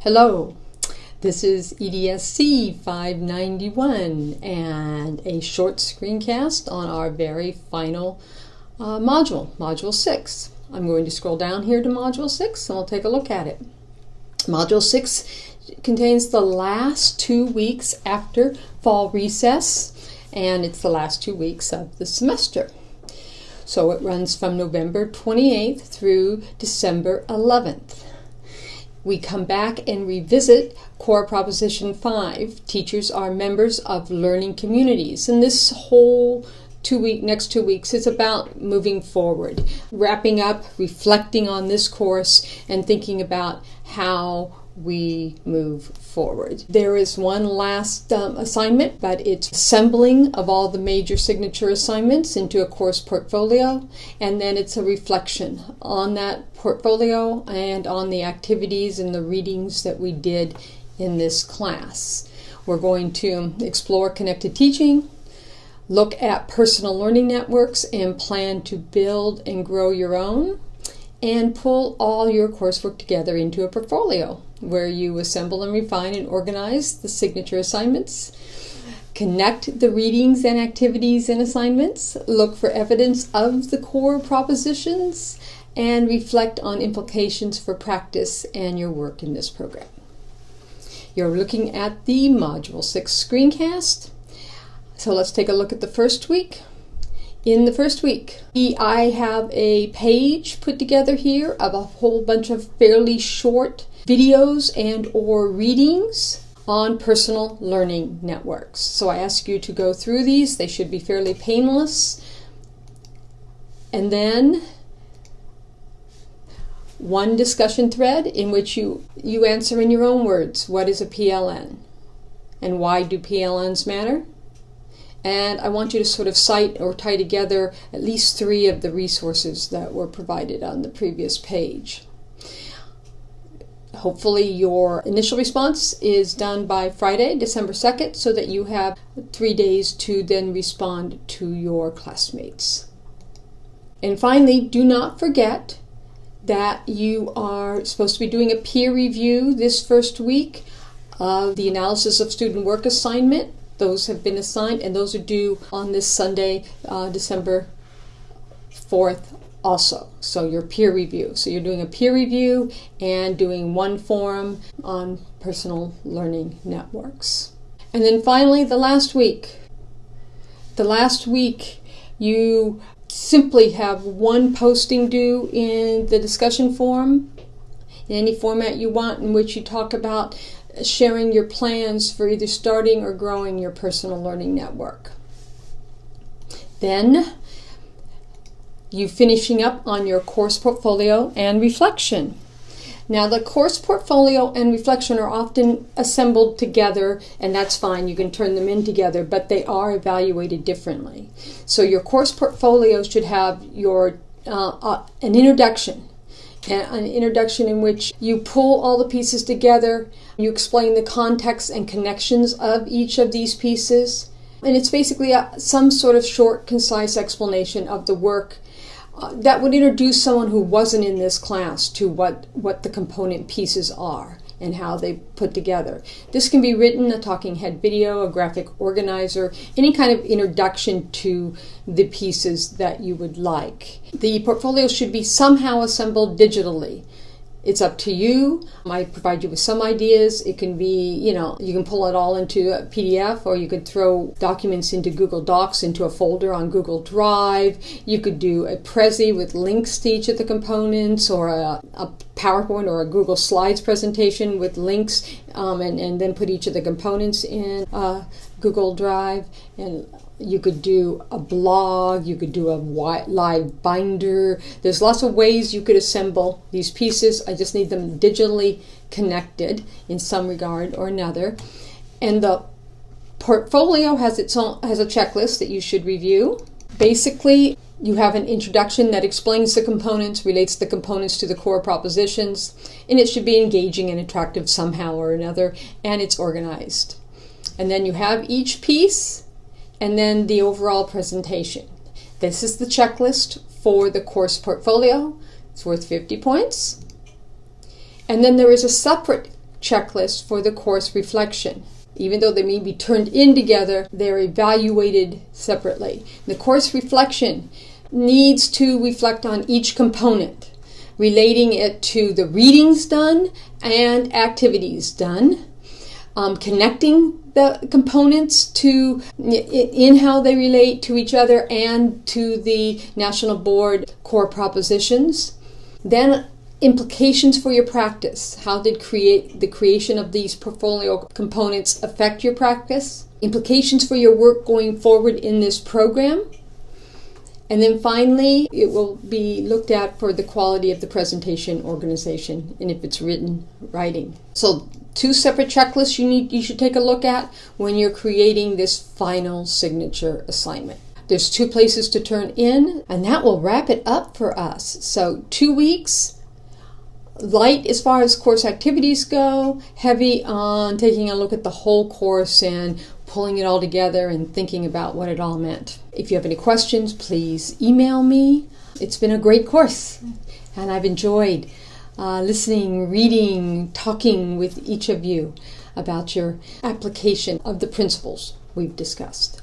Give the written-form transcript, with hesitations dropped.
Hello, this is EDSC 591 and a short screencast on our very final Module 6. I'm going to scroll down here to Module 6 and we'll take a look at it. Module 6 contains the last 2 weeks after fall recess, and it's the last 2 weeks of the semester. So it runs from November 28th through December 11th. We come back and revisit Core Proposition 5. Teachers are members of learning communities. And this whole next 2 weeks is about moving forward, wrapping up, reflecting on this course, and thinking about how we move forward. There is one last assignment, but it's assembling of all the major signature assignments into a course portfolio, and then it's a reflection on that portfolio and on the activities and the readings that we did in this class. We're going to explore connected teaching, look at personal learning networks, and plan to build and grow your own, and pull all your coursework together into a portfolio where you assemble and refine and organize the signature assignments, connect the readings and activities and assignments, look for evidence of the core propositions, and reflect on implications for practice and your work in this program. You're looking at the Module 6 screencast. So let's take a look at the first week. In the first week, I have a page put together here of a whole bunch of fairly short videos and or readings on personal learning networks. So I ask you to go through these. They should be fairly painless. And then one discussion thread in which you answer in your own words, what is a PLN? And why do PLNs matter? And I want you to sort of cite or tie together at least 3 of the resources that were provided on the previous page. Hopefully your initial response is done by Friday, December 2nd, so that you have 3 days to then respond to your classmates. And finally, do not forget that you are supposed to be doing a peer review this first week of the analysis of student work assignment. Those have been assigned, and those are due on this Sunday, December 4th also. So your peer review. So you're doing a peer review and doing one forum on personal learning networks. And then finally, the last week. The last week, you simply have one posting due in the discussion forum, in any format you want, in which you talk about sharing your plans for either starting or growing your personal learning network. Then you finishing up on your course portfolio and reflection. Now the course portfolio and reflection are often assembled together, and that's fine, you can turn them in together, but they are evaluated differently. So your course portfolio should have your an introduction in which you pull all the pieces together, you explain the context and connections of each of these pieces, and it's basically some sort of short, concise explanation of the work that would introduce someone who wasn't in this class to what the component pieces are and how they put together. This can be written, a talking head video, a graphic organizer, any kind of introduction to the pieces that you would like. The portfolio should be somehow assembled digitally. It's up to you. I provide you with some ideas. It can be, you can pull it all into a PDF, or you could throw documents into Google Docs into a folder on Google Drive. You could do a Prezi with links to each of the components, or a PowerPoint or a Google Slides presentation with links, and then put each of the components in Google Drive. And you could do a blog, you could do a live binder. There's lots of ways you could assemble these pieces. I just need them digitally connected in some regard or another. And the portfolio has a checklist that you should review. Basically, you have an introduction that explains the components, relates the components to the core propositions, and it should be engaging and attractive somehow or another, and it's organized. And then you have each piece, and then the overall presentation. This is the checklist for the course portfolio. It's worth 50 points. And then there is a separate checklists for the course reflection. Even though they may be turned in together, they're evaluated separately. The course reflection needs to reflect on each component, relating it to the readings done and activities done, connecting the components to in how they relate to each other and to the National Board core propositions. Then implications for your practice. How did the creation of these portfolio components affect your practice? Implications for your work going forward in this program. And then finally, it will be looked at for the quality of the presentation, organization, and if it's writing. So 2 separate checklists you should take a look at when you're creating this final signature assignment. There's 2 places to turn in, and that will wrap it up for us. So 2 weeks, light as far as course activities go, heavy on taking a look at the whole course and pulling it all together and thinking about what it all meant. If you have any questions, please email me. It's been a great course, and I've enjoyed listening, reading, talking with each of you about your application of the principles we've discussed.